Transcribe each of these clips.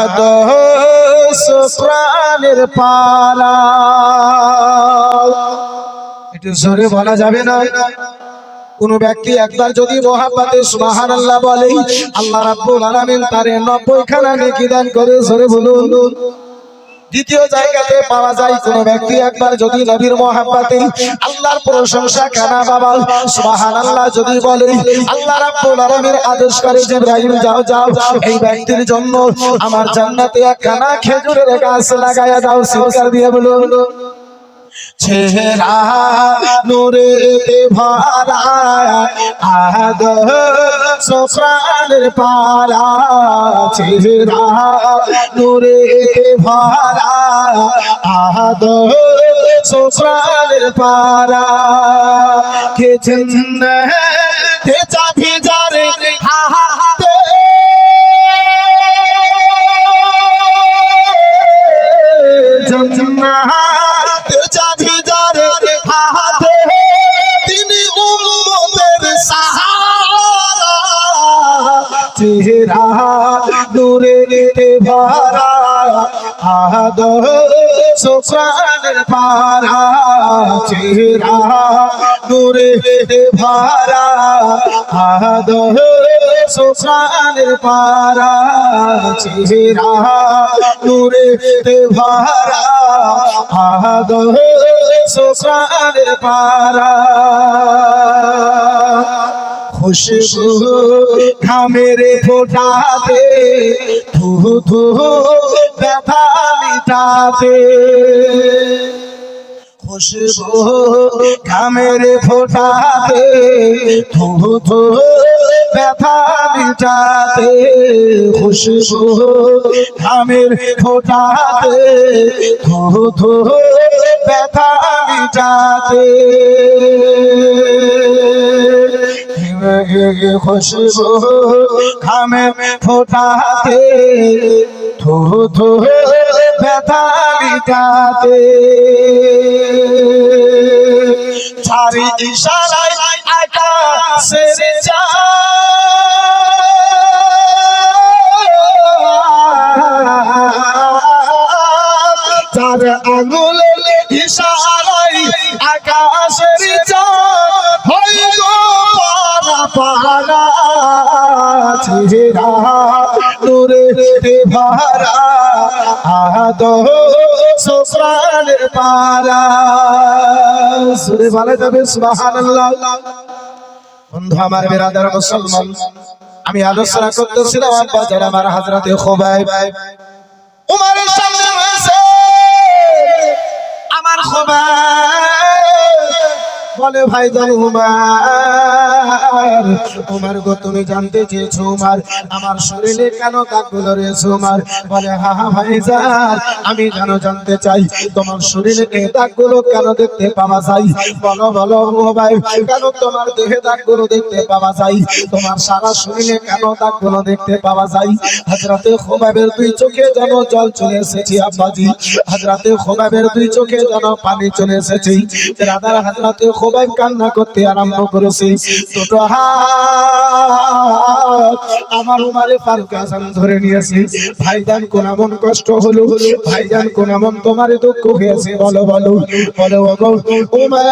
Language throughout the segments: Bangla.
আদর্শ প্রাণের পারা। একটু জোরে বলা যাবে না? কোন ব্যক্তি একবার যদি মুহাব্বতে সুবহানাল্লাহ বলে, আল্লাহ রাব্বুল আলামিন তারে 90 খানা নেকি দান করে। জোরে বলুন। দ্বিতীয় জায়গাতে পাওয়া যায় কোন ব্যক্তি একবার যদি নবীর মুহাব্বতে আল্লাহর প্রশংসা কানা বাবা সুবহানাল্লাহ যদি বলে, আল্লাহ রাব্বুল আলামিন আদেশ করে জিবরাইল যাও যাও এই ব্যক্তির জন্য আমার জান্নাতে একখানা খেজুরের গাছ লাগায়া দাও। চিৎকার দিয়ে বলুন। চেহারা নূরে ভরা আদর্শ প্রাণের পারা। চেহারা নূরে ভরা আদর্শ প্রাণের পারা। কে জান্নাতে চাবি যারে হাতে, জান্নাতে চাবি যারে হাতে, তিনি উম্মতের সাহারা। চেহারা নূরে ভরা আদর্শ প্রাণের পারা। চেহারা নূরে ভরা আদর্শ প্রাণের পারা। চেহারা নূরে ভরা আদর্শ প্রাণের পারা। খুশবু ঘামের ফোঁটাতে ধু ধু ব্যথা মিটাতে। খুশবু ঘামের ফোঁটাতে ধু ধু ব্যথা মিটাতে। খুশবু ঘামের ফোঁটাতে ধু ধু ব্যথা মিটাতে। খুশবু ঘামের ফোঁটাতে ধু ধু ব্যথা মিটাতে। চারি ইশারায় আকাশের চাঁদ, চার আঙুলের ইশারায় আকাশের চাঁদ হই গো পারা। চেহারা নূরে ভরা আদর্শ প্রাণের পারা। সুরে বলা যাবে সুবহানাল্লাহ। বন্ধু আমার, বিরাদার মুসলমান, আমি আলোচনা করতেছিলাম আব্বা যারা আমার হযরতে খুবাইব উমরের সামনে রয়েছে। আমার খুবাইব বলে, ভাইজান উমর গো, তুমি জানতে চেয়েছো উমর আমার শরীরে কেন দাগগুলো রয়েছে? উমর বলে, হ্যাঁ হ্যাঁ ভাইজান, আমি কেন জানতে চাই তোমার শরীরে এই দাগগুলো কেন দেখতে পাওয়া যায়? বলো বলো ভাই, কেন তোমার দেহে দাগগুলো দেখতে পাওয়া যায়? তোমার সারা শরীরে কেন দাগগুলো দেখতে পাওয়া যায়? হযরতে খুবাইবের দুই চোখে যেন জল চলে এসেছে আব্বাজি। হযরতে খুবাইবের দুই চোখে যেন পানি চলে এসেছে। রাদার হযরতে খুবাইব কান্না করতে আরম্ভ করেছে। দুটো হাত আমার উমরে ফারুক আযম ধরে নিয়েছে। ভাইজান কোন এমন কষ্ট হলো? ভাইজান কোন এমন তোমার দুঃখ হয়েছে? বলো বলো বলো ওগো উমর।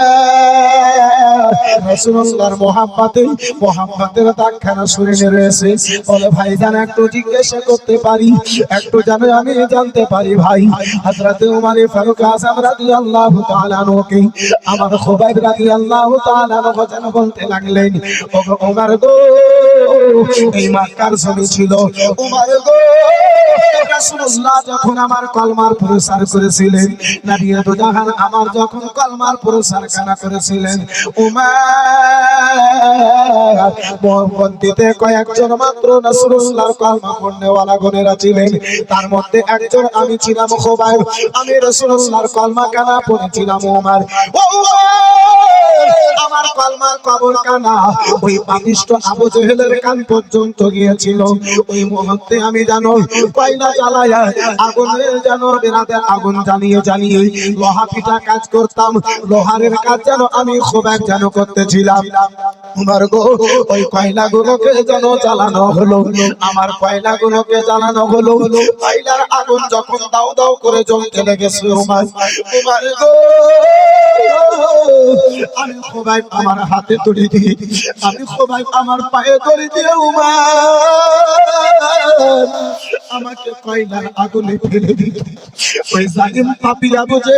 রাসূলুল্লাহর মুহাব্বতের দাগখানা শরীরে রয়েছে। বলে, ভাইজান একটু জিজ্ঞাসা করতে পারি? একটু জানো আমি জানতে পারি ভাই? হযরতে উমর ফারুক আযম রাদিয়াল্লাহু তাআলা আনহুকে আমার খুবাইব রাদিয়াল্লাহু তাআলা আনহু যেন বলতে লাগলেন, ওগো উমর গো, এই মক্কার জমি ছিল উমর গো। রাসূলুল্লাহ যখন আমার কলমার প্রচার করেছিলেন, নবী দু জাহান আমার যখন কলমার প্রচার কানা করেছিলেন, উমর মহব্বতে কয়েকজন মাত্র রাসূলুল্লাহর কলমা পড়নেওয়ালা গণেরা ছিলেন। তার মধ্যে একজন আমি ছিলাম খুবাইব। আমি রাসূলুল্লাহর কলমা কানা পড়েছিলাম উমর। ও উমর আমার কলমার কবর কানা ওই পাপিষ্ঠ আবু জেহেলের কান পর্যন্ত গিয়েছিল। ওই মুহূর্তে আমি জানো কয়লা জ্বালায়া আগুনে যেন বেরাদের আগুন জ্বালিয়ে জ্বালিয়ে লোহা পিটা কাজ করতাম। লোহারের কাজ যেন আমি খুব এক যেন করতেছিলাম। আমার গো ওই কয়লা গুলোকে যেন জ্বালানো হলো, আমার কয়লা গুলোকে জ্বালানো হলো। কয়লার আগুন যখন দাও দাও করে জ্বলতে লেগেছে আমার গো, আমি সবাই আমার হাতে তুলি দিয়ে, আমি সবাই আমার পায়ে তুলি দিয়ে আমাকে কয়লার আগুনে ফেলে দিতে ওই জালিম পাপীরা বুঝে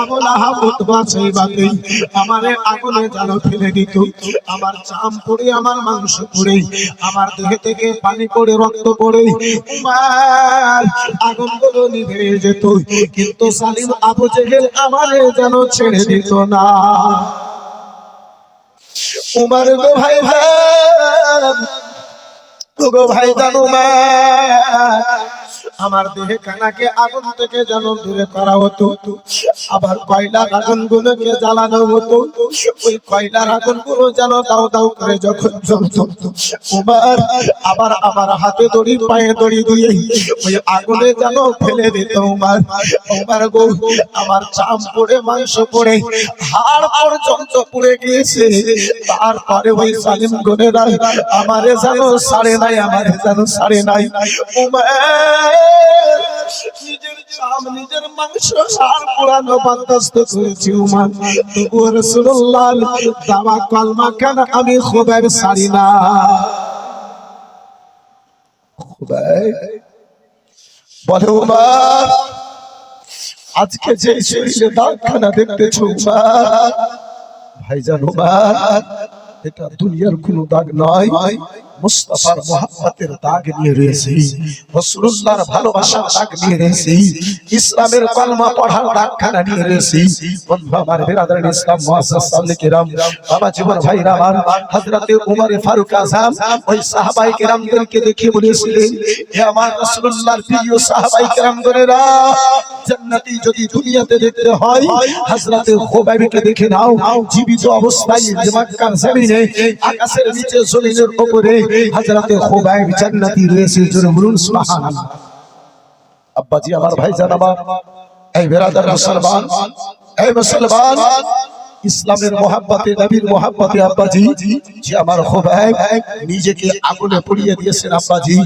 আমল আহমদ বাঁচাই বাকি আমারে আগুনে যেন ফেলে দিত। আমার চাম পড়ে, আমার মাংস পড়ে, আমার দেহ থেকে পানি পড়ে, রক্ত পড়ে আগুন গুলো নিভে যেত, কিন্তু জালিম আবু জেহেল আমারে যেন ছেড়ে দিত না। উমার গো ভাই ভাই গো ভাই জানো মা, আমার দেহে কানাকে আগুন থেকে যেন দূরে করা হতো, আবার কয়লার আগুন গুলোকে জ্বালানো হতো। ওই কয়লার আগুন গুলো যেন দাও দাও করে যখন জ্বলতো, আবার আমার হাতে দড়ি পায়ে দড়ি দিয়ে ওই আগুনে যেন ফেলে দিত। আমার গো, আমার চাম পড়ে, মাংস পড়ে, হাড় পর্যন্ত পুড়ে গিয়েছে। তারপরে ওই জালিম গুনেরা আমারে যেন ছাড়ে নাই, আমারে যেন ছাড়ে নাই। নিজের চাম, নিজের মাংস হাড় পোড়ানো বরদাস্ত করেছি উমার, তবুও রাসূলুল্লাহর দাওয়া কলমা কেন আমি খুবাইব ছাড়ি না। খুবাইব বলে উমার, আজকে যে শরীরে দাগখানা দেখতেছ উমার, ভাইজান উমার, এটা দুনিয়ার কোনো দাগ নয়, মুস্তাফার মুহাব্বতের দাগ নিয়ে রয়েছে, রাসূলুল্লাহর ভালোবাসার দাগ নিয়ে রয়েছে, ইসলামের কলমা পড়ার দাগখানা নিয়ে রয়েছে। বন্ধু আমার, বিরাদরান ইসলাম মুআজ্জাজ সামনে কিরাম, বাবা জীবন ভাইরা আমার, হযরতে উমর ফারুক আযম ওই সাহাবায়ে কিরামদেরকে দেখে বলেছিলেন, হে আমার রাসূলুল্লাহর প্রিয় সাহাবায়ে কিরামগণেরা, জান্নাতি যদি দুনিয়াতে দেখতে হয় হযরতে খুবাইবকে দেখে নাও। জীবিত অবস্থায় মক্কার জমিনে, আকাশের নিচে, জমিনের উপরে হযরতে খুবাইব জান্নাতি রয়েছে। জোরে বলুন সুবহানাল্লাহ। আব্বাজি আমার ভাইজান আমার, এই বিরাদর মুসলমান, এই মুসলমান, ইসলামের মোহাব্বতে, নবীর মোহাব্বতে আব্বাজি যে আমার খুবাইব নিজেকে আগুনে পুড়িয়ে দিয়েছেন আব্বাজি,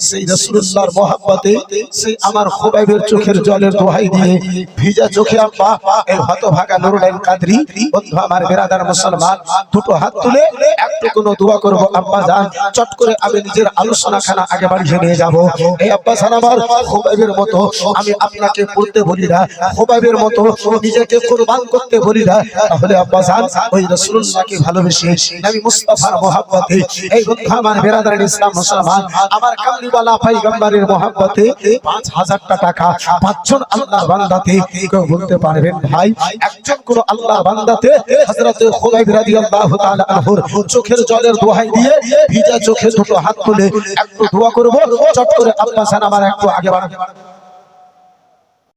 সেই রাসূলুল্লাহর মোহাব্বতে, সেই আমার খুবাইবের চোখের জলের দোহাই দিয়ে ভিজা চোখে আব্বা এই হতভাগা নুরুল কাদরি, বন্ধু আমার বিরাদর মুসলমান, দুটো হাত তুলে একটু কোনো দোয়া করব আব্বা জান। চট করে আমি নিজের আলোচনাখানা আগে বাড়িয়ে নিয়ে যাব। এই আব্বা জান আমার, খুবাইবের মতো আমি আপনাকে পড়তে বলি না, খুবাইবের মতো নিজেকে কুরবান করতে বলি না, তাহলে আব্বা জান ওই রাসূলুল্লাহকে ভালোবেসে, নবী মুস্তাফার মুহাব্বতে, এই বন্ধু আমার বিরাদরান ইসলাম মুসলমান, আমার কামলিওয়ালা পয়গম্বরের মুহাব্বতে 5000টা টাকা পাঁচজন আল্লাহর বান্দাতে কেউ বলতে পারবেন ভাই, একজন কোন আল্লাহর বান্দাতে হযরতে খুবাইব রাদিয়াল্লাহু তাআলা আনহুর চোখের জলের দোহাই দিয়ে ভিজা চোখে দুটো হাত তুলে একটু দোয়া করব। চট করে আব্বা জান আমার একটু আগে বাড়ান।